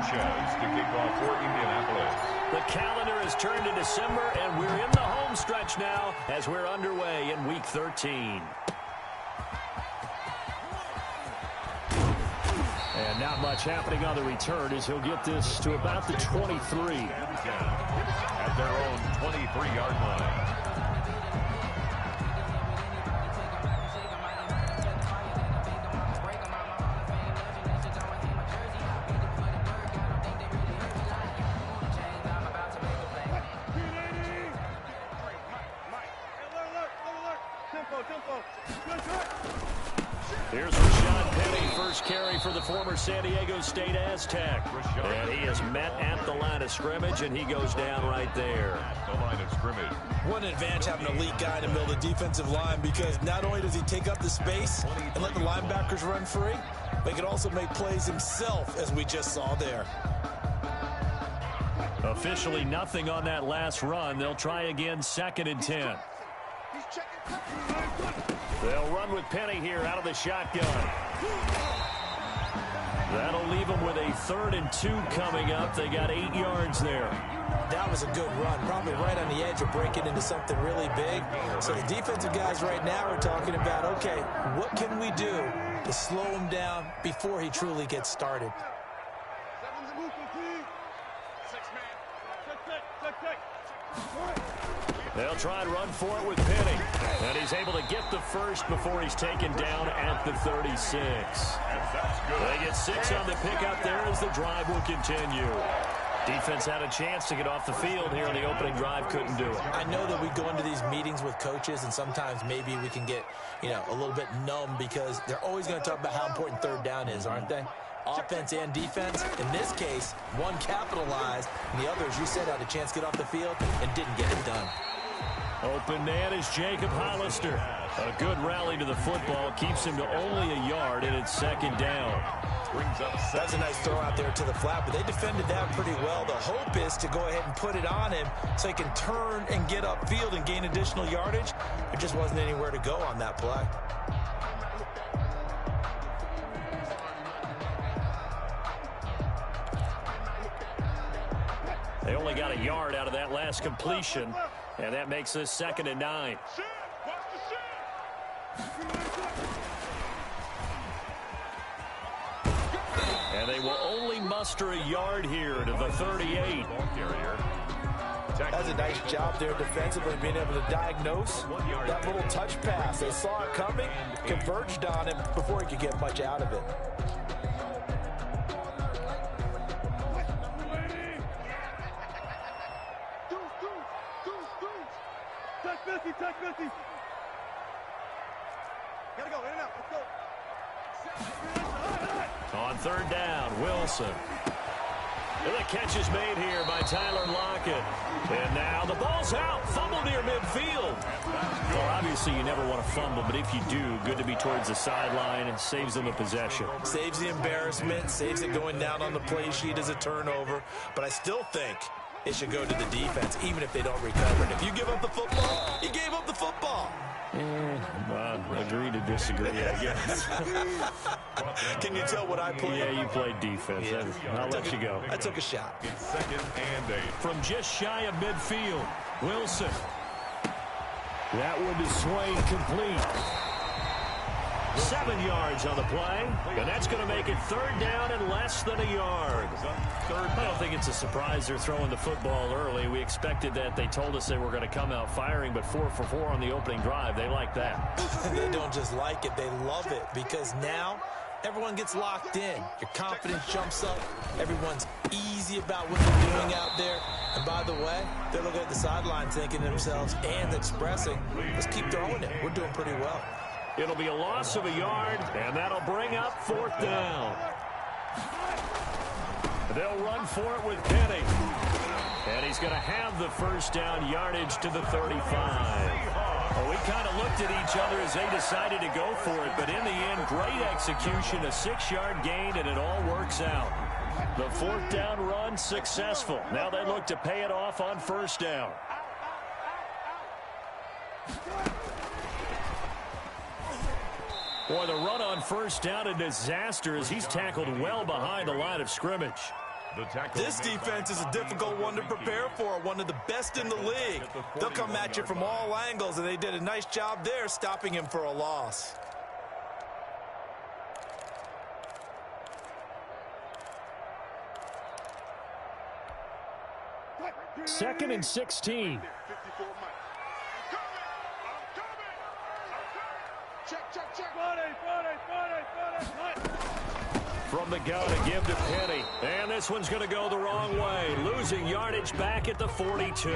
Sanchez to kick off for Indianapolis. The calendar has turned to December, and we're in the home stretch now as we're underway in Week 13. And not much happening on the return as he'll get this to about the 23. At their own 23-yard line. Here's Rashad Penny, first carry for the former San Diego State Aztec. And he is met at the line of scrimmage, and he goes down right there. The line of scrimmage. What an advantage having an elite guy in the middle of the defensive line, because not only does he take up the space and let the linebackers run free, but he can also make plays himself, as we just saw there. Officially nothing on that last run. They'll try again, 2nd and 10. They'll run with Penny here out of the shotgun. That'll leave them with a 3rd and 2 coming up. They got 8 yards there. That was a good run, probably right on the edge of breaking into something really big. So the defensive guys right now are talking about, okay, what can we do to slow him down before he truly gets started? They'll try and run for it with Penny. And he's able to get the first before he's taken down at the 36. They get 6 on the pickup there as the drive will continue. Defense had a chance to get off the field here on the opening drive, couldn't do it. I know that we go into these meetings with coaches, and sometimes maybe we can get, a little bit numb because they're always going to talk about how important 3rd down is, aren't they? Offense and defense. In this case, one capitalized, and the other, as you said, had a chance to get off the field and didn't get it done. Open man is Jacob Hollister. A good rally to the football keeps him to only a yard, and it's 2nd down. That's a nice throw out there to the flat, but they defended that pretty well. The hope is to go ahead and put it on him so he can turn and get upfield and gain additional yardage. There just wasn't anywhere to go on that play. They only got a yard out of that last completion, and that makes this 2nd and 9. And they will only muster a yard here to the 38. That's a nice job there defensively, being able to diagnose that little touch pass. They saw it coming, converged on him before he could get much out of it. On 3rd down, Wilson. And the catch is made here by Tyler Lockett. And now the ball's out. Fumble near midfield. Well, obviously you never want to fumble, but if you do, good to be towards the sideline. It saves them a possession. Saves the embarrassment, saves it going down on the play sheet as a turnover. But I still think it should go to the defense, even if they don't recover it. If you give up the football, you gave up the football. Agree to disagree, I guess. Can you tell what I played? Yeah, you played defense. Yeah. I'll let you go. I took a shot. It's 2nd and 8. From just shy of midfield, Wilson. That one is swayed complete. 7 yards on the play, and that's going to make it 3rd down and less than a yard. I don't think it's a surprise they're throwing the football early. We expected that. They told us they were going to come out firing, but 4 for 4 on the opening drive. They like that. They don't just like it, they love it, because now everyone gets locked in. Your confidence jumps up. Everyone's easy about what they're doing out there. And by the way, they're looking at the sideline thinking to themselves and expressing, let's keep throwing it. We're doing pretty well. It'll be a loss of a yard, and that'll bring up 4th down. They'll run for it with Penny. And he's going to have the 1st down yardage to the 35. Well, we kind of looked at each other as they decided to go for it, but in the end, great execution, a 6-yard gain, and it all works out. The 4th down run successful. Now they look to pay it off on 1st down. Boy, the run on 1st down, a disaster as he's tackled well behind the line of scrimmage. This defense is a difficult one to prepare for, one of the best in the league. They'll come at you from all angles, and they did a nice job there stopping him for a loss. Second and 16. From the gun to give to Penny. And this one's going to go the wrong way. Losing yardage back at the 42.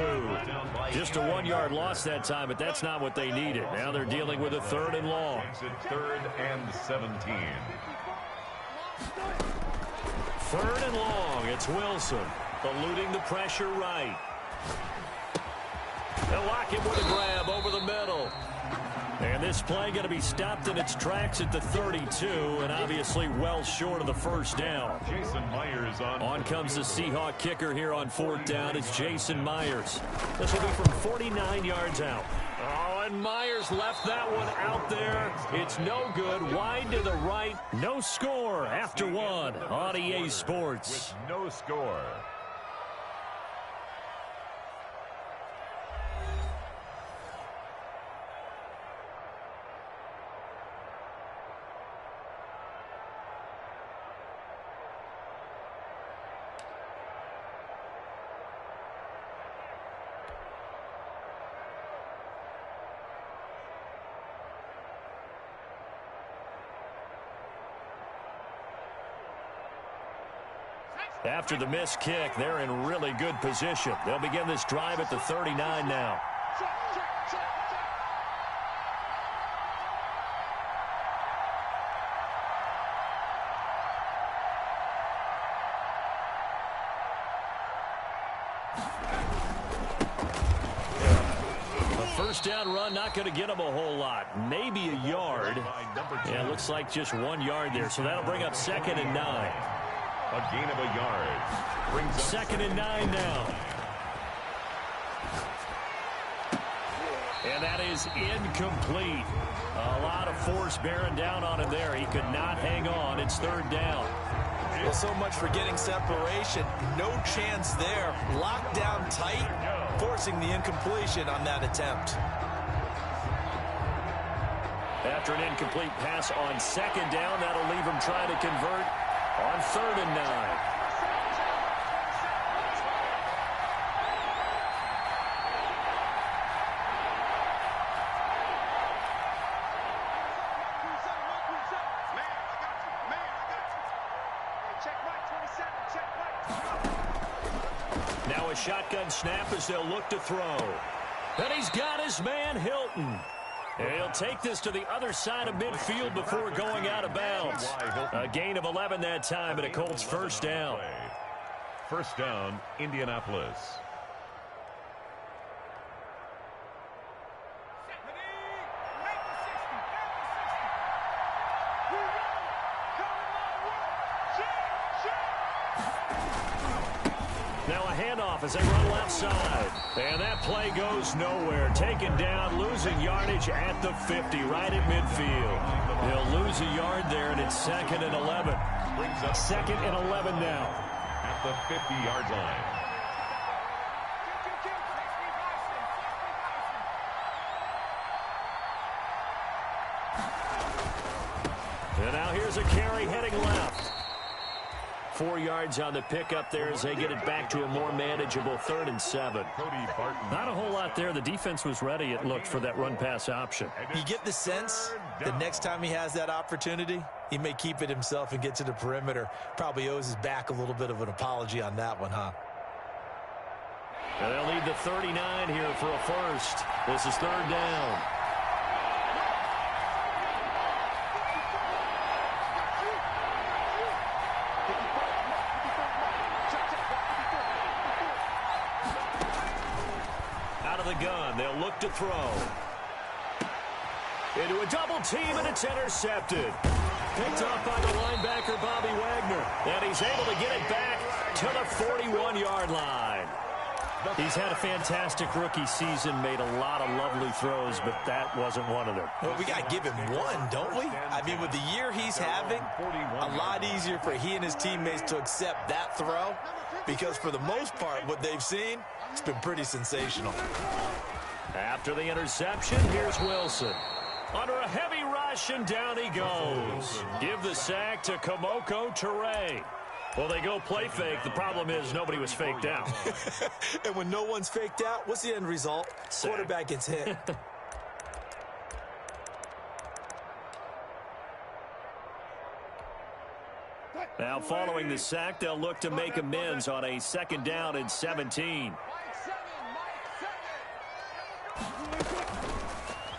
Just a 1-yard loss that time, but that's not what they needed. Now they're dealing with a 3rd and long. Third and 17. 3rd and long. It's Wilson. Eluding the pressure right. They'll lock him with a grab over the middle. And this play going to be stopped in its tracks at the 32, and obviously well short of the first down. Jason Myers on comes the Seahawk kicker here on 4th down. It's Jason Myers. This will be from 49 yards out. Oh, and Myers left that one out there. It's no good. Wide to the right. No score after one on EA Sports. with no score. After the missed kick, they're in really good position. They'll begin this drive at the 39 now. A first down run, not going to get them a whole lot. Maybe a yard. Yeah, looks like just 1 yard there. So that'll bring up 2nd and 9. A gain of a yard. Brings up 2nd and 9 now. And that is incomplete. A lot of force bearing down on him there. He could not hang on. It's 3rd down. Well, so much for getting separation. No chance there. Locked down tight, forcing the incompletion on that attempt. After an incomplete pass on 2nd down, that'll leave him trying to convert on 3rd and 9. Now a shotgun snap as they'll look to throw. And he's got his man, Hilton. And he'll take this to the other side of midfield before going out of bounds. A gain of 11 that time, and a Colts first down. First down, Indianapolis. Now a handoff as they run left side. And that play goes nowhere. Taken down, losing yardage at the 50, right at midfield. They'll lose a yard there, and it's 2nd and 11. 2nd and 11 now. At the 50-yard line. And now here's a carry heading left. 4 yards on the pickup there as they get it back to a more manageable 3rd and 7. Not a whole lot there. The defense was ready, it looked, for that run-pass option. You get the sense the next time he has that opportunity, he may keep it himself and get to the perimeter. Probably owes his back a little bit of an apology on that one, huh? And they'll need the 39 here for a first. This is 3rd down. Gun. They'll look to throw. Into a double team, and it's intercepted. Picked off by the linebacker, Bobby Wagner. And he's able to get it back to the 41-yard line. He's had a fantastic rookie season, made a lot of lovely throws, but that wasn't one of them. Well, we got to give him one, don't we? I mean, with the year he's having, a lot easier for he and his teammates to accept that throw because for the most part, what they've seen, it's been pretty sensational. After the interception, here's Wilson. Under a heavy rush, and down he goes. Give the sack to Komoko Ture. Well, they go play fake. The problem is nobody was faked out. And when no one's faked out, what's the end result? Sack. Quarterback gets hit. Now, following the sack, they'll look to make amends on a 2nd down and 17.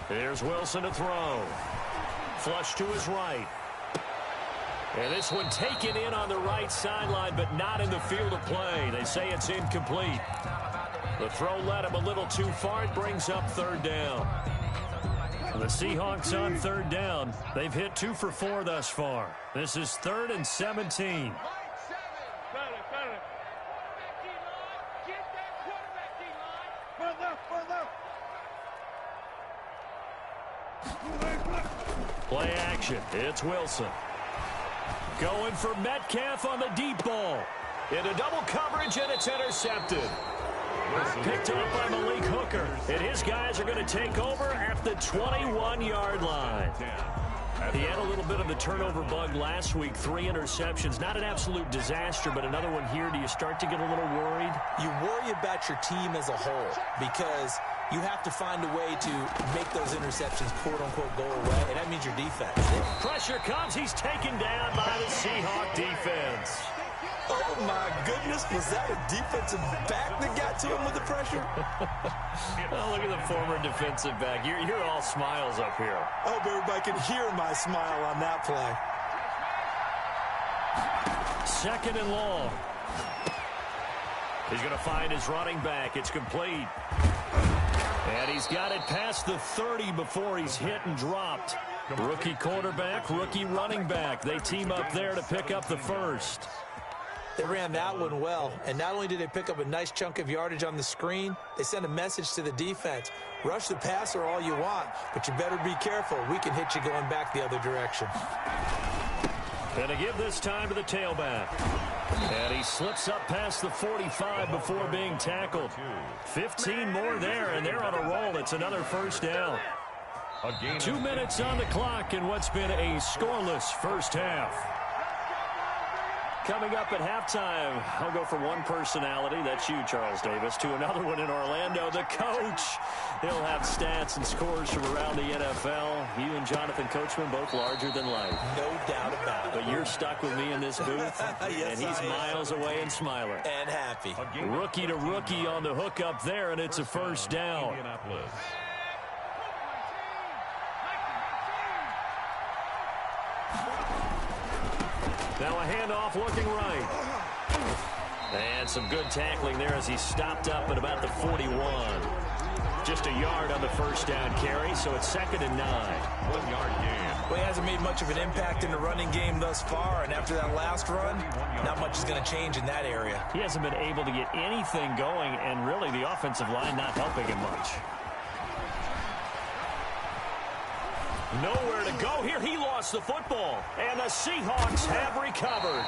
Here's Wilson to throw. Flush to his right. And this one taken in on the right sideline, but not in the field of play. They say it's incomplete. The throw led him a little too far. It brings up 3rd down. The Seahawks on 3rd down. They've hit 2 for 4 thus far. This is 3rd and 17. Play action. It's Wilson. Going for Metcalf on the deep ball. Into double coverage, and it's intercepted. Picked up by Malik Hooker. And his guys are going to take over at the 21-yard line. He had a little bit of the turnover bug last week. 3 interceptions. Not an absolute disaster, but another one here. Do you start to get a little worried? You worry about your team as a whole because you have to find a way to make those interceptions, quote-unquote, go away, and that means your defense. Pressure comes. He's taken down by the Seahawk defense. Oh, my goodness. Was that a defensive back that got to him with the pressure? Oh, look at the former defensive back. You're all smiles up here. I hope everybody can hear my smile on that play. 2nd and long. He's going to find his running back. It's complete. And he's got it past the 30 before he's hit and dropped. Rookie quarterback, rookie running back. They team up there to pick up the first. They ran that one well, and not only did they pick up a nice chunk of yardage on the screen, they sent a message to the defense. Rush the passer all you want, but you better be careful. We can hit you going back the other direction. And to give this time to the tailback. And he slips up past the 45 before being tackled. 15 more there, and they're on a roll. It's another 1st down. 2 minutes on the clock in what's been a scoreless first half. Coming up at halftime, I'll go from one personality, that's you, Charles Davis, to another one in Orlando, the coach. He'll have stats and scores from around the NFL. You and Jonathan Coachman, both larger than life. No doubt about it. But you're stuck with me in this booth, yes, and he's miles away and smiling. And happy. Rookie to rookie on the hook up there, and it's a 1st down. Now a handoff looking right. And some good tackling there as he stopped up at about the 41. Just a yard on the 1st down carry, so it's 2nd and 9. 1-yard gain. Well, he hasn't made much of an impact in the running game thus far, and after that last run, not much is going to change in that area. He hasn't been able to get anything going, and really the offensive line not helping him much. Nowhere to go here. He lost the football, and the Seahawks have recovered.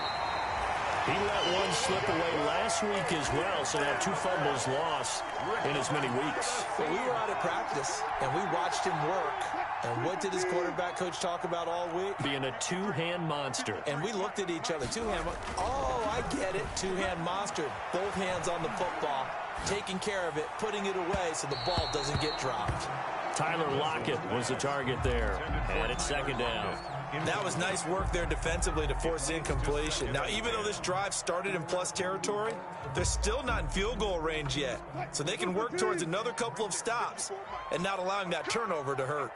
He let one slip away last week as well, so now 2 fumbles lost in as many weeks. Well, we were out at practice, and we watched him work. And what did his quarterback coach talk about all week? Being a 2-hand monster. And we looked at each other. 2-hand. Oh, I get it. 2-hand monster. Both hands on the football, taking care of it, putting it away so the ball doesn't get dropped. Tyler Lockett was the target there, and it's 2nd down. That was nice work there defensively to force incompletion. Now, even though this drive started in plus territory, they're still not in field goal range yet. So they can work towards another couple of stops and not allowing that turnover to hurt.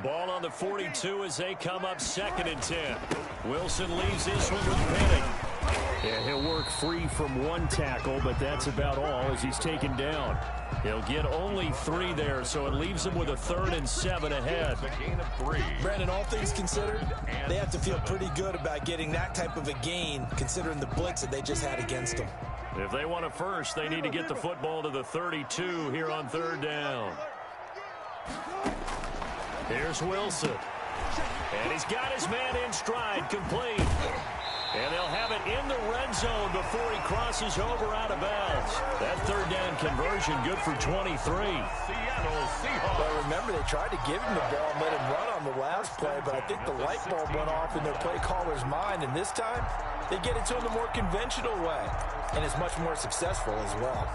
Ball on the 42 as they come up 2nd and 10. Wilson leaves this one with Penning. Yeah, he'll work free from one tackle, but that's about all as he's taken down. He'll get only 3 there, so it leaves him with a 3rd and 7 ahead. A gain of 3. Brandon, all things considered, they have to feel pretty good about getting that type of a gain, considering the blitz that they just had against them. If they want a first, they need to get the football to the 32 here on third down. Here's Wilson. And he's got his man in stride, complete. And they'll have it in the red zone before he crosses over out of bounds. That third down conversion good for 23. Seattle Seahawks. Well, remember, they tried to give him the ball and let him run on the last play, but I think the light bulb went off in their play caller's mind, and this time they get it to him the more conventional way, and it's much more successful as well.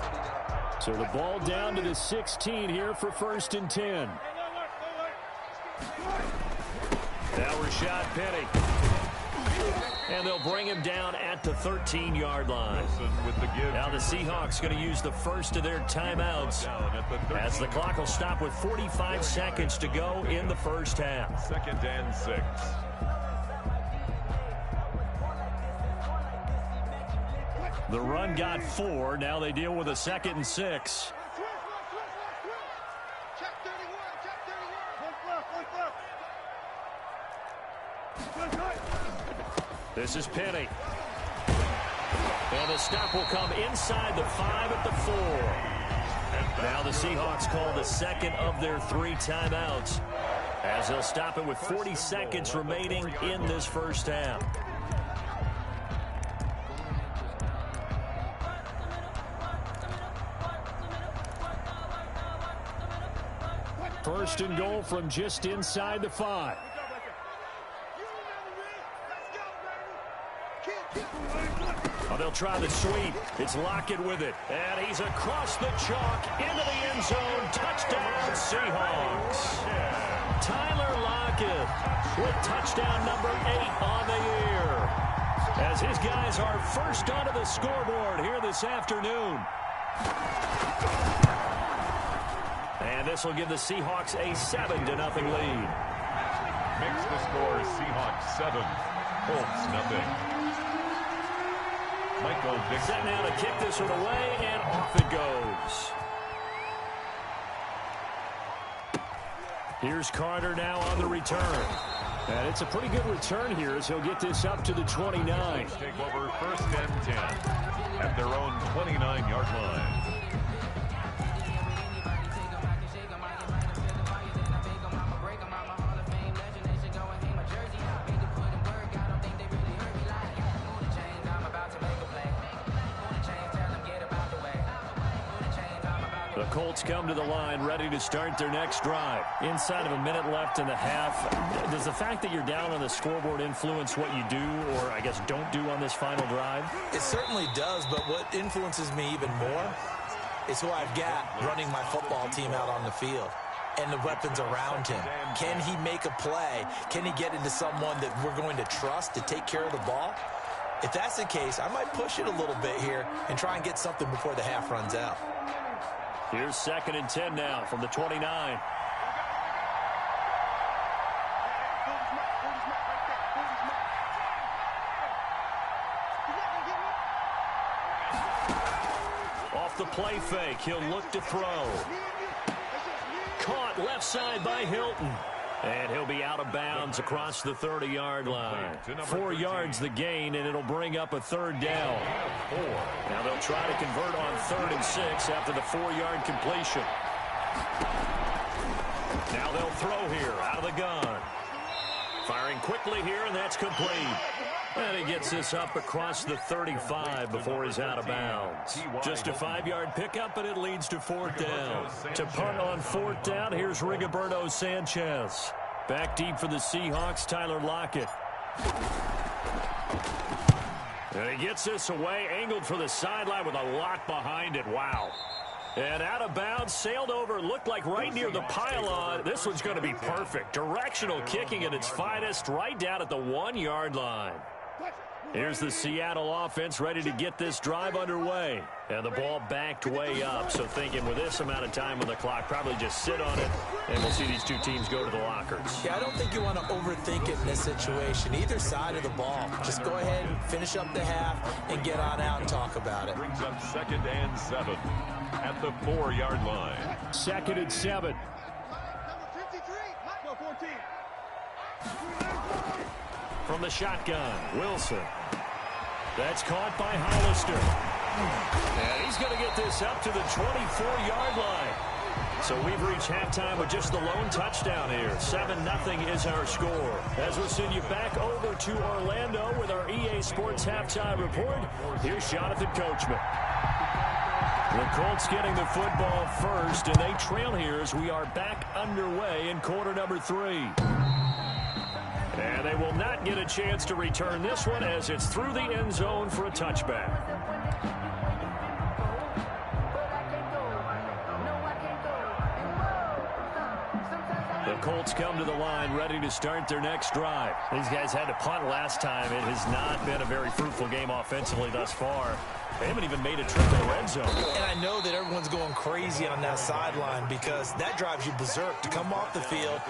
So the ball down to the 16 here for 1st and 10. Now Rashad Penny. And they'll bring him down at the 13-yard line. Now the Seahawks going to use the first of their timeouts as the clock will stop with 45 seconds to go in the first half. 2nd and 6. The run got 4. Now they deal with a 2nd and 6. This is Penny. And the stop will come inside the 5 at the 4. Now the Seahawks call the second of their 3 timeouts as they'll stop it with 40 seconds remaining in this first half. First and goal from just inside the 5. Oh, they'll try the sweep. It's Lockett with it. And he's across the chalk into the end zone. Touchdown, Seahawks. Tyler Lockett with touchdown number 8 on the year. As his guys are first onto the scoreboard here this afternoon. And this will give the Seahawks a 7-0 lead. Makes the score Seahawks 7, Colts nothing. Michael Dixon. Set now to kick this one away, and off it goes. Here's Carter now on the return. And it's a pretty good return here as he'll get this up to the 29. Take over 1st and 10 at their own 29-yard line. The Colts come to the line ready to start their next drive. Inside of a minute left in the half, does the fact that you're down on the scoreboard influence what you do or, I guess, don't do on this final drive? It certainly does, but what influences me even more is who I've got running my football team out on the field and the weapons around him. Can he make a play? Can he get into someone that we're going to trust to take care of the ball? If that's the case, I might push it a little bit here and try and get something before the half runs out. Here's 2nd and 10 now from the 29. Off the play fake, he'll look to throw. Caught left side by Hilton. And he'll be out of bounds across the 30-yard line. 4 yards the gain, and it'll bring up a 3rd down. Now they'll try to convert on 3rd and 6 after the 4-yard completion. Now they'll throw here out of the gun. Firing quickly here, and that's complete. And he gets this up across the 35 before he's out of bounds. Just a 5-yard pickup, and it leads to 4th down. To punt on 4th down, here's Rigoberto Sanchez. Back deep for the Seahawks, Tyler Lockett. And he gets this away, angled for the sideline with a lot behind it. Wow. And out of bounds, sailed over, looked like right near the pylon. This one's going to be perfect. Directional kicking at its finest, right down at the 1-yard line. Here's the Seattle offense ready to get this drive underway. And the ball backed way up, so thinking with this amount of time on the clock, probably just sit on it, and we'll see these two teams go to the lockers. Yeah, I don't think you want to overthink it in this situation. Either side of the ball. Just go ahead and finish up the half and get on out and talk about it. Brings up 2nd and 7 at the 4-yard line. 2nd and 7. From the shotgun, Wilson. That's caught by Hollister. And he's going to get this up to the 24-yard line. So we've reached halftime with just the lone touchdown here. 7-0 is our score. As we'll send you back over to Orlando with our EA Sports Halftime Report, here's Jonathan Coachman. The Colts getting the football first, and they trail here as we are back underway in quarter number 3. And they will not get a chance to return this one as it's through the end zone for a touchback. The Colts come to the line ready to start their next drive. These guys had to punt last time. It has not been a very fruitful game offensively thus far. They haven't even made a trip to the red zone. And I know that everyone's going crazy on that sideline because that drives you berserk to come off the field,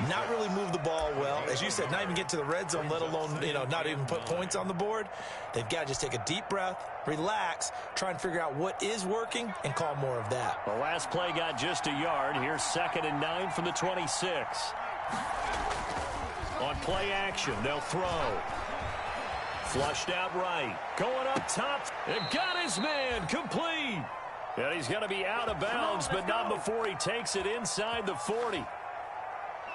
not really move the ball well. As you said, not even get to the red zone, let alone, not even put points on the board. They've got to just take a deep breath, relax, try and figure out what is working, and call more of that. The last play got just a yard. Here's 2nd and 9 from the 26. On play action, they'll throw. Flushed out right. Going up top. And got his man. Complete. And he's going to be out of bounds, but not before he takes it inside the 40.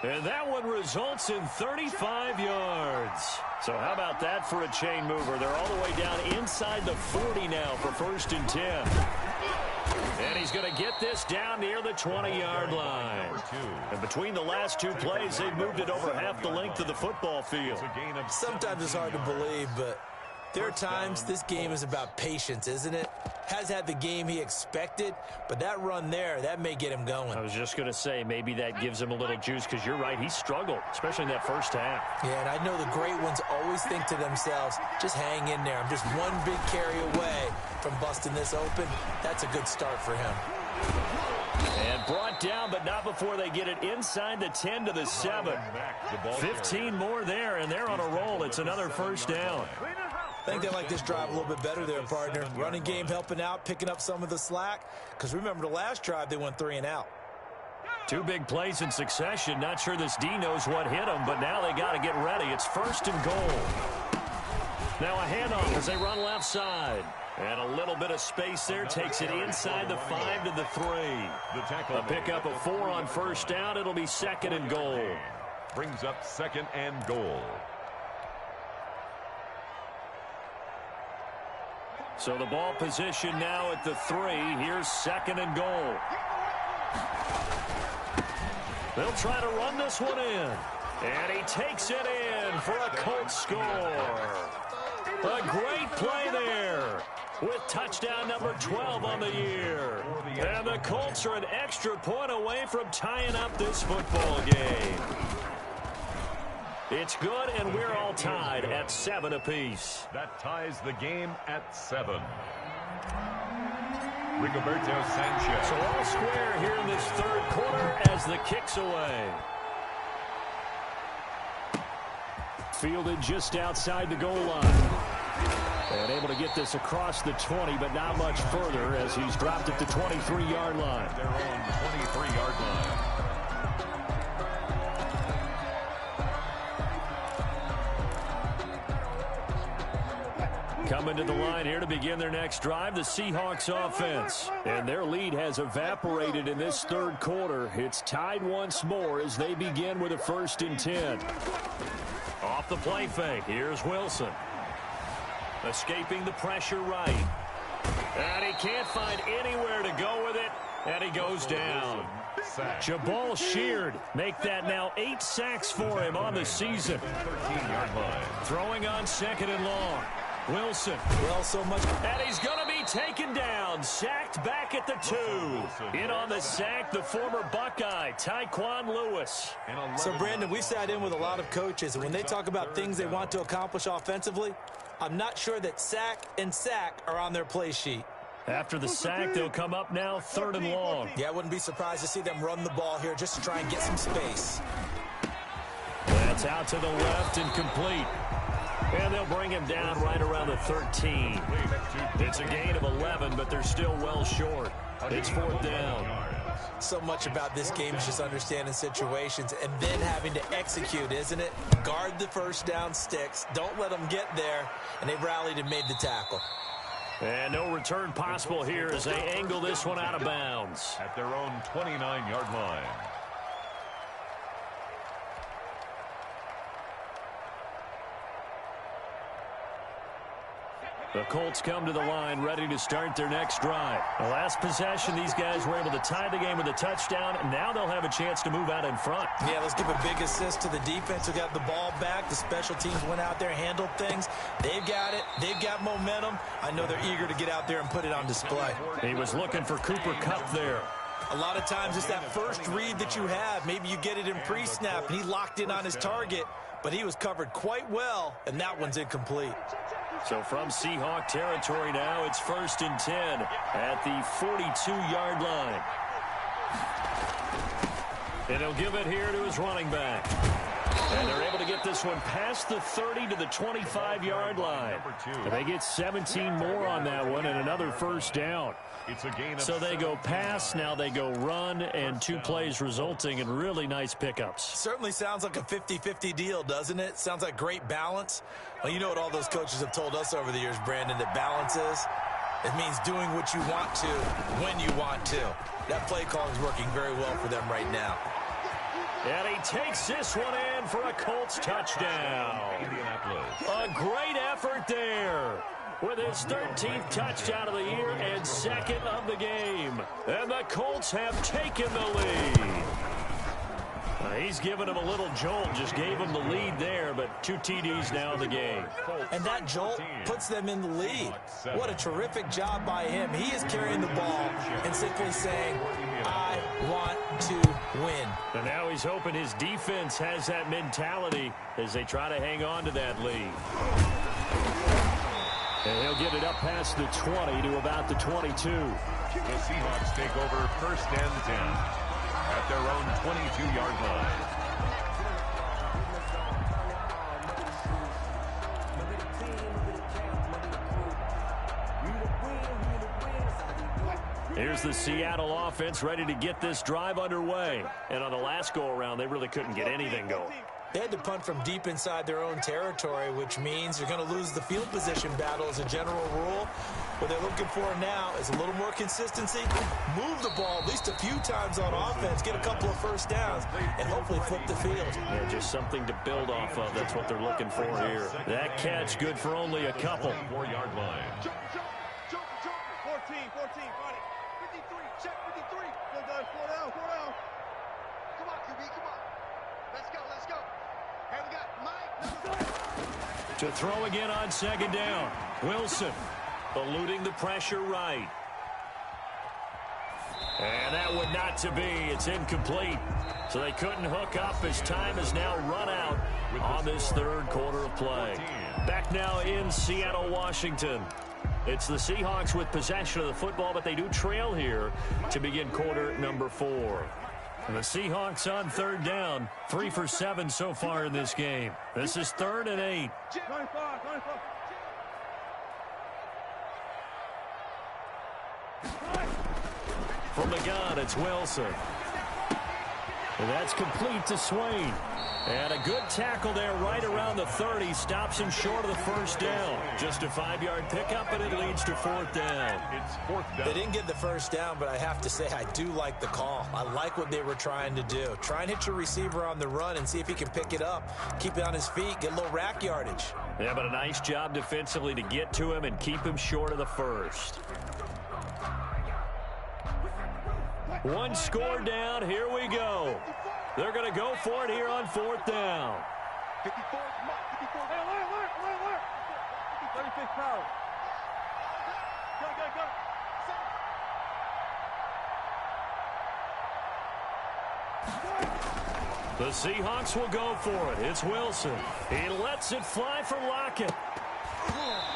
And that one results in 35 yards. So how about that for a chain mover? They're all the way down inside the 40 now for 1st and 10. And he's going to get this down near the 20-yard line. And between the last two plays, they've moved it over half the length of the football field. Sometimes it's hard to believe, but there are times this game is about patience, isn't it? Has had the game he expected, but that run there, that may get him going. I was just going to say, maybe that gives him a little juice because you're right, he struggled, especially in that first half. Yeah, and I know the great ones always think to themselves, just hang in there. I'm just one big carry away from busting this open. That's a good start for him. And brought down, but not before they get it inside the 10 to the 7. 15 more there, and they're on a roll. It's another 1st down. I think they like this drive a little bit better there, partner. Running game helping out, picking up some of the slack. Because remember, the last drive, they went 3 and out. 2 big plays in succession. Not sure this D knows what hit them, but now they got to get ready. It's 1st and goal. Now a handoff as they run left side. And a little bit of space there takes it inside the 5 to the 3. A pickup of 4 on 1st down. It'll be 2nd and goal. Brings up 2nd and goal. So the ball position now at the 3. Here's 2nd and goal. They'll try to run this one in. And he takes it in for a Colts score. A great play there with touchdown number 12 on the year. And the Colts are an extra point away from tying up this football game. It's good, and we're all tied at 7 apiece. That ties the game at 7. Rigoberto Sanchez. So all square here in this 3rd quarter as the kick's away. Fielded just outside the goal line. And able to get this across the 20, but not much further as he's dropped at the 23-yard line. Their own 23-yard line. Coming to the line here to begin their next drive, the Seahawks offense. And their lead has evaporated in this 3rd quarter. It's tied once more as they begin with a 1st and 10. Off the play fake, here's Wilson. Escaping the pressure right. And he can't find anywhere to go with it, and he goes down. Jabal Sheard make that now 8 sacks for him on the season. 13-yard line. Throwing on 2nd and long. Wilson. Well, so much. And he's going to be taken down. Sacked back at the 2. In on the sack, the former Buckeye, Tyquan Lewis. So, Brandon, we sat in with a lot of coaches, and when they talk about things they want to accomplish offensively, I'm not sure that sack and sack are on their play sheet. After the sack, they'll come up now 3rd and long. Yeah, I wouldn't be surprised to see them run the ball here just to try and get some space. That's out to the left and complete. And they'll bring him down right around the 13. It's a gain of 11, but they're still well short. It's 4th down. So much about this game is just understanding situations and then having to execute, isn't it? Guard the 1st down sticks. Don't let them get there. And they rallied and made the tackle. And no return possible here as they angle this one out of bounds. At their own 29-yard line. The Colts come to the line ready to start their next drive. The last possession, these guys were able to tie the game with a touchdown, and now they'll have a chance to move out in front. Yeah, let's give a big assist to the defense who got the ball back. The special teams went out there, handled things. They've got it. They've got momentum. I know they're eager to get out there and put it on display. He was looking for Cooper Kupp there. A lot of times it's that first read that you have. Maybe you get it in pre-snap, and he locked in on his target, but he was covered quite well, and that one's incomplete. So from Seahawk territory now, it's 1st and 10 at the 42-yard line. And he'll give it here to his running back. And they're able to get this one past the 30 to the 25-yard line. And they get 17 more on that one and another first down. So they go pass, now they go run, and 2 plays resulting in really nice pickups. Certainly sounds like a 50-50 deal, doesn't it? Sounds like great balance. Well, you know what all those coaches have told us over the years, Brandon, that balance is? It means doing what you want to when you want to. That play calling is working very well for them right now. And he takes this one in for a Colts touchdown. A great effort there with his 13th touchdown of the year and 2nd of the game. And the Colts have taken the lead. He's given him a little jolt, just gave him the lead there, but 2 TDs now in the game. And that jolt puts them in the lead. What a terrific job by him. He is carrying the ball and simply saying, I want to win. And now he's hoping his defense has that mentality as they try to hang on to that lead. And he'll get it up past the 20 to about the 22. The Seahawks take over 1st and 10 at their own 22-yard line. Here's the Seattle offense ready to get this drive underway. And on the last go-around, they really couldn't get anything going. They had to punt from deep inside their own territory, which means you're going to lose the field position battle as a general rule. What they're looking for now is a little more consistency, move the ball at least a few times on offense, get a couple of first downs, and hopefully flip the field. Yeah, just something to build off of. That's what they're looking for here. That catch good for only a couple. 4-yard line. 14, 14, 53, check 53. Well done, 4 down. Come on, QB, come on. Let's go. Hey, we got Mike. To throw again on 2nd down. Wilson eluding the pressure right. And that would not to be. It's incomplete. So they couldn't hook up as time has now run out on this 3rd quarter of play. Back now in Seattle, Washington. It's the Seahawks with possession of the football, but they do trail here to begin quarter number 4. And the Seahawks on 3rd down, 3 for 7 so far in this game. This is 3rd and 8. 25. From the gun, it's Wilson. And that's complete to Swain. And a good tackle there right around the 30. Stops him short of the first down. Just a 5-yard pickup, and it leads to 4th down. It's 4th down. They didn't get the first down, but I have to say I do like the call. I like what they were trying to do. Try and hit your receiver on the run and see if he can pick it up. Keep it on his feet, get a little rack yardage. Yeah, but a nice job defensively to get to him and keep him short of the first. One score down. Here we go. They're going to go for it here on 4th down. 54, come on, 54. Hey, alert. 36 power. Go. The Seahawks will go for it. It's Wilson. He lets it fly for Lockett.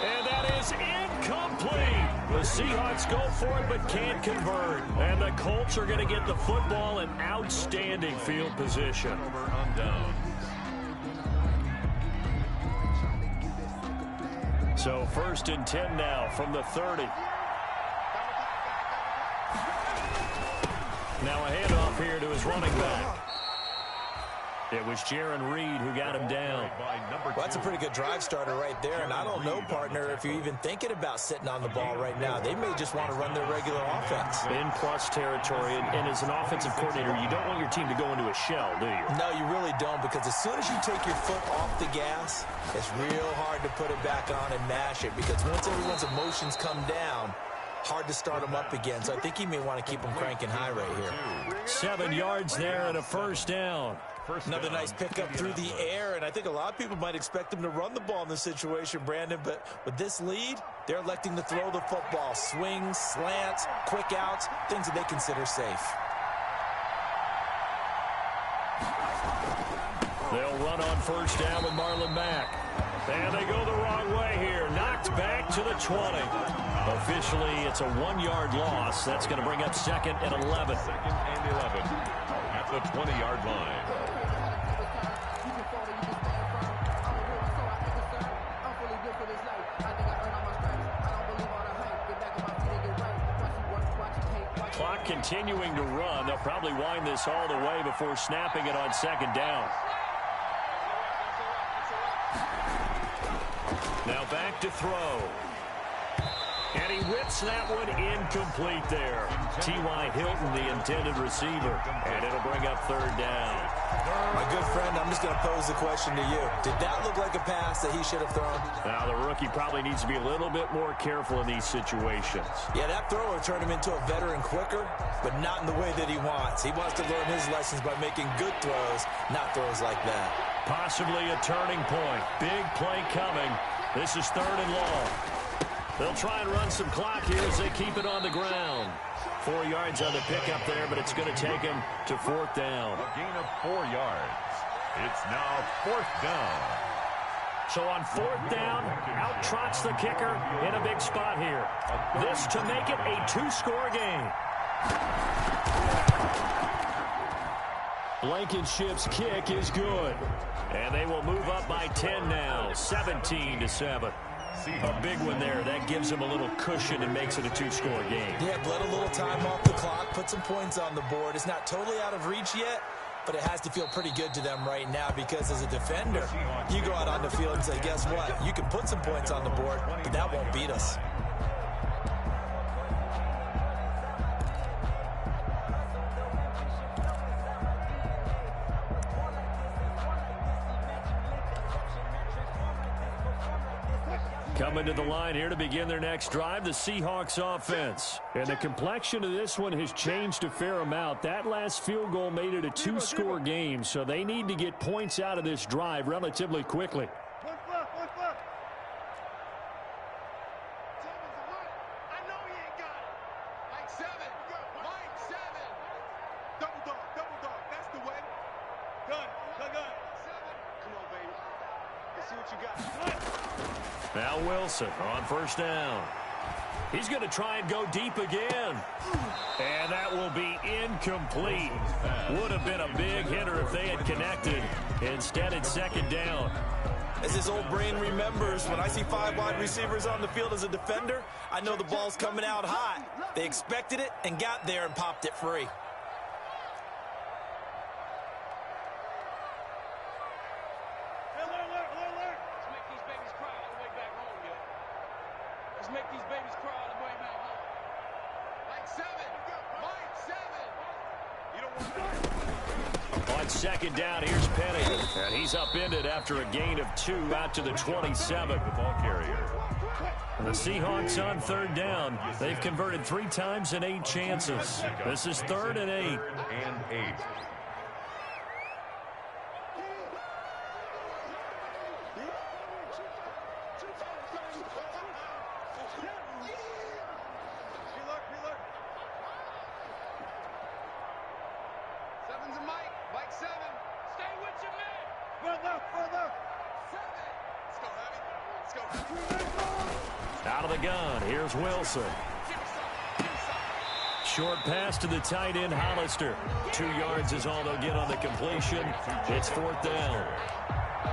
And that is incomplete. The Seahawks go for it but can't convert. And the Colts are going to get the football in outstanding field position. Over on down. So 1st and 10 now from the 30. Now a handoff here to his running back. It was Jaron Reed who got him down. Well, that's a pretty good drive starter right there, and I don't know, partner, if you're even thinking about sitting on the ball right now. They may just want to run their regular offense. In plus territory, and as an offensive coordinator, you don't want your team to go into a shell, do you? No, you really don't, because as soon as you take your foot off the gas, it's real hard to put it back on and mash it, because once everyone's emotions come down, hard to start them up again. So I think he may want to keep them cranking high right here. 7 yards there and a first down. Another nice pickup through the air, and I think a lot of people might expect him to run the ball in this situation, Brandon, but with this lead, they're electing to throw the football. Swings, slants, quick outs, things that they consider safe. They'll run on first down with Marlon Mack. And they go the wrong way here. Knocked back to the 20. Officially, it's a 1-yard loss. That's going to bring up 2nd and 11. 2nd and 11 at the 20-yard line. Clock continuing to run. They'll probably wind this all the way before snapping it on 2nd down. Now back to throw. And he whips that one incomplete there. T.Y. Hilton, the intended receiver. And it'll bring up 3rd down. My good friend, I'm just going to pose the question to you. Did that look like a pass that he should have thrown? Now, the rookie probably needs to be a little bit more careful in these situations. Yeah, that throw will turn him into a veteran quicker, but not in the way that he wants. He wants to learn his lessons by making good throws, not throws like that. Possibly a turning point. Big play coming. This is 3rd and long. They'll try and run some clock here as they keep it on the ground. 4 yards on the pickup there, but it's going to take him to 4th down. A gain of 4 yards. It's now 4th down. So on 4th down, out trots the kicker in a big spot here. This to make it a 2-score game. Blankenship's kick is good. And they will move up by 10 now, 17-7. A big one there. That gives them a little cushion and makes it a 2-score game. Yeah, let a little time off the clock, put some points on the board. It's not totally out of reach yet, but it has to feel pretty good to them right now because as a defender, you go out on the field and say, guess what? You can put some points on the board, but that won't beat us. Coming to the line here to begin their next drive, the Seahawks offense. And the complexion of this one has changed a fair amount. That last field goal made it a 2-score game, so they need to get points out of this drive relatively quickly. One flip. I know he ain't got it. Like 7. Mike 7. Double dog. That's the way. Gun. 7. Come on, baby. Let's see what you got. Now Wilson on first down. He's going to try and go deep again. And that will be incomplete. Would have been a big hitter if they had connected. Instead, it's 2nd down. As his old brain remembers, when I see 5 wide receivers on the field as a defender, I know the ball's coming out hot. They expected it and got there and popped it free. On 2nd down, here's Penny. And he's upended after a gain of 2 out to the 27. The ball carrier. And the Seahawks on 3rd down. They've converted 3 times in 8 chances. This is 3rd and 8. And 8. Out of the gun, here's Wilson. Short pass to the tight end, Hollister. 2 yards is all they'll get on the completion. It's 4th down.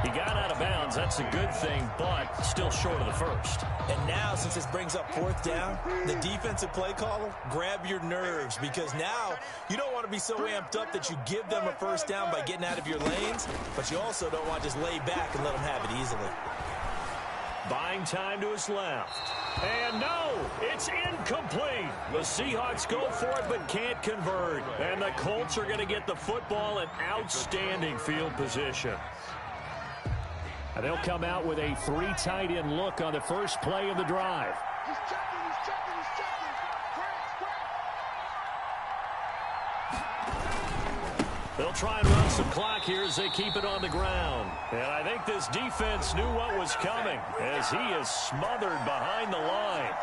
He got out of bounds. That's a good thing, but still short of the first. And now, since this brings up fourth down, the defensive play caller, grab your nerves, because now you don't want to be so amped up that you give them a first down by getting out of your lanes, but you also don't want to just lay back and let them have it easily. Buying time to his left. And no, it's incomplete. The Seahawks go for it but can't convert. And the Colts are going to get the football in outstanding field position. And they'll come out with a 3 tight end look on the first play of the drive. He's checking, he's checking, he's checking. They'll try and run some clock here as they keep it on the ground. And I think this defense knew what was coming as he is smothered behind the line.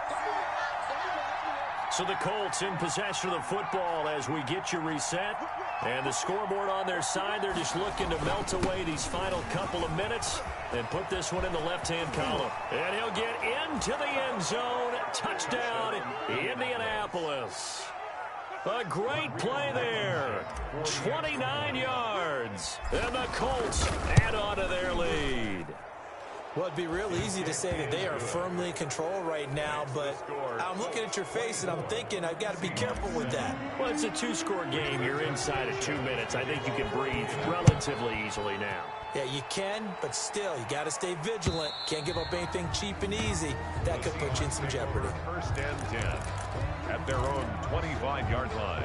So the Colts in possession of the football as we get you reset. And the scoreboard on their side, they're just looking to melt away these final couple of minutes and put this one in the left-hand column. And he'll get into the end zone. Touchdown, Indianapolis. A great play there. 29 yards. And the Colts add on to their lead. Well, it'd be real easy to say that they are firmly in control right now, but I'm looking at your face and I'm thinking I've got to be careful with that. Well, it's a 2-score game. You're inside of 2 minutes. I think you can breathe relatively easily now. Yeah, you can, but still, you got to stay vigilant. Can't give up anything cheap and easy. That could put you in some jeopardy. First and 10 at their own 25-yard line.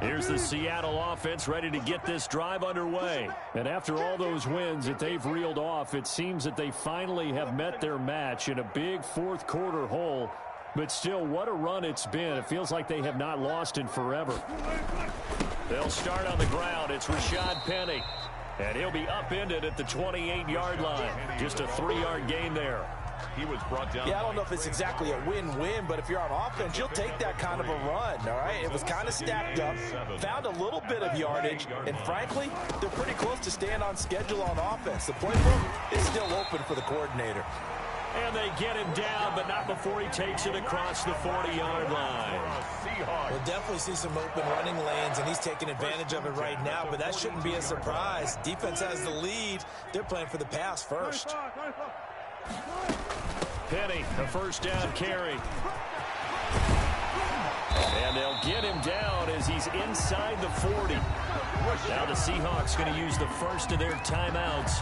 Here's the Seattle offense ready to get this drive underway. And after all those wins that they've reeled off, it seems that they finally have met their match in a big fourth-quarter hole. But still, what a run it's been. It feels like they have not lost in forever. They'll start on the ground. It's Rashad Penny. And he'll be upended at the 28-yard line. Just a 3-yard gain there. He was brought down. Yeah, I don't know if it's exactly a win-win, but if you're on offense, you'll take that kind of a run, all right? It was kind of stacked up, found a little bit of yardage, and frankly, they're pretty close to staying on schedule on offense. The playbook is still open for the coordinator. And they get him down, but not before he takes it across the 40-yard line. We'll definitely see some open running lanes, and he's taking advantage of it right now, but that shouldn't be a surprise. Defense has the lead. They're playing for the pass first. Penny, a first down carry. And they'll get him down as he's inside the 40. Now the Seahawks going to use the first of their timeouts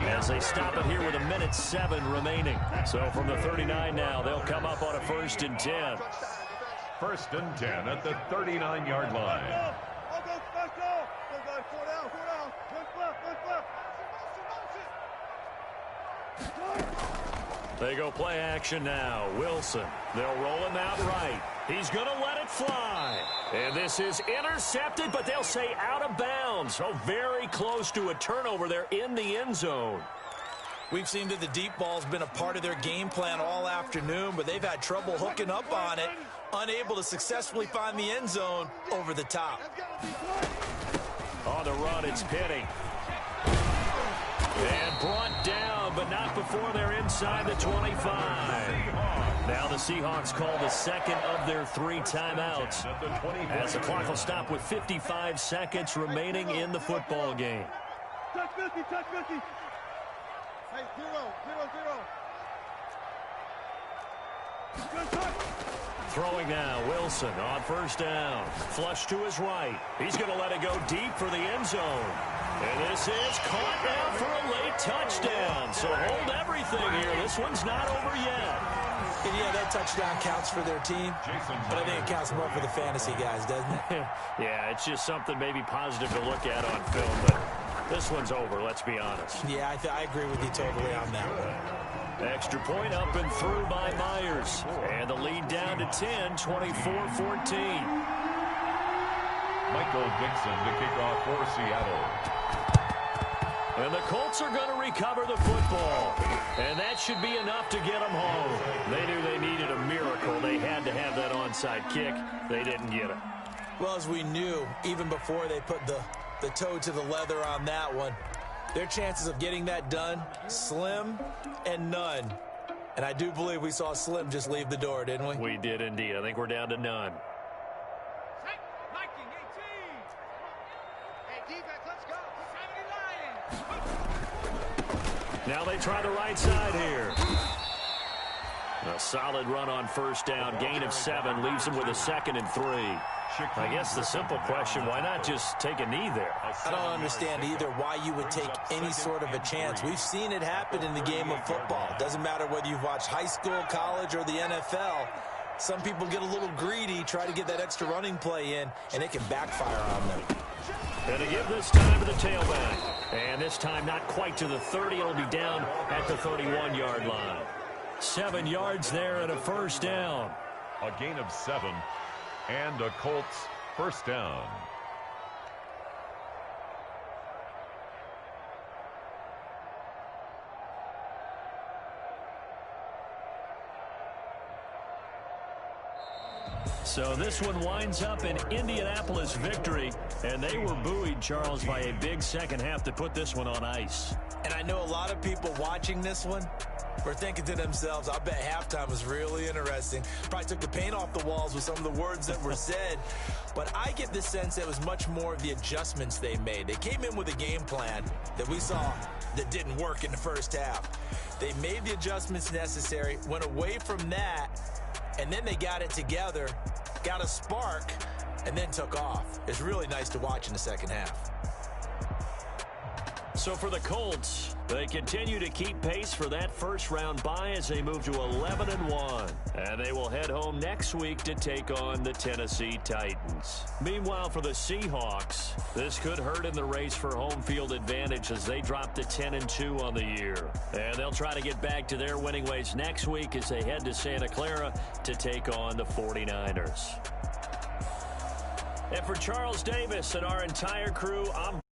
as they stop it here with 1:07 remaining. So from the 39 now, they'll come up on a 1st and 10. 1st and 10 at the 39-yard line. They go play action now. Wilson. They'll roll him out right. He's going to let it fly. And this is intercepted, but they'll say out of bounds. So very close to a turnover there in the end zone. We've seen that the deep ball's been a part of their game plan all afternoon, but they've had trouble hooking up on it, unable to successfully find the end zone over the top. On the run, it's Penny. And brought down, but not before they're inside the 25. Now the Seahawks call the second of their 3 timeouts as the clock will stop with 55 seconds remaining in the football game. Touch 50, touch 50. Hey, 0-0-0. Throwing now, Wilson on first down. Flush to his right. He's going to let it go deep for the end zone. And this is caught down for a late touchdown. So hold everything here. This one's not over yet. And yeah, that touchdown counts for their team, but I think it counts more for the fantasy guys, doesn't it? Yeah, it's just something maybe positive to look at on film, but this one's over, let's be honest. Yeah, I agree with you totally on that one. Extra point up and through by Myers. And the lead down to 10, 24-14. Michael Dixon to kick off for Seattle. And the Colts are going to recover the football. And that should be enough to get them home. They knew they needed a miracle. They had to have that onside kick. They didn't get it. Well, as we knew, even before they put the toe to the leather on that one, their chances of getting that done, slim and none. And I do believe we saw Slim just leave the door, didn't we? We did indeed. I think we're down to none. Now they try the right side here. A solid run on first down. Gain of 7 leaves them with a 2nd and 3. I guess the simple question, why not just take a knee there? I don't understand either why you would take any sort of a chance. We've seen it happen in the game of football. It doesn't matter whether you've watched high school, college, or the NFL. Some people get a little greedy, try to get that extra running play in, and it can backfire on them. And to give this time to the tailback. And this time not quite to the 30. It'll be down at the 31-yard line. 7 yards there and a first down. A gain of 7 and a Colts first down. So this one winds up an Indianapolis victory, and they were buoyed, Charles, by a big second half to put this one on ice. And I know a lot of people watching this one were thinking to themselves, I bet halftime was really interesting. Probably took the paint off the walls with some of the words that were said. But I get the sense it was much more of the adjustments they made. They came in with a game plan that we saw that didn't work in the first half. They made the adjustments necessary, went away from that, and then they got it together, got a spark, and then took off. It's really nice to watch in the second half. So for the Colts, they continue to keep pace for that first-round bye as they move to 11-1. And they will head home next week to take on the Tennessee Titans. Meanwhile, for the Seahawks, this could hurt in the race for home field advantage as they drop to 10-2 on the year. And they'll try to get back to their winning ways next week as they head to Santa Clara to take on the 49ers. And for Charles Davis and our entire crew, I'm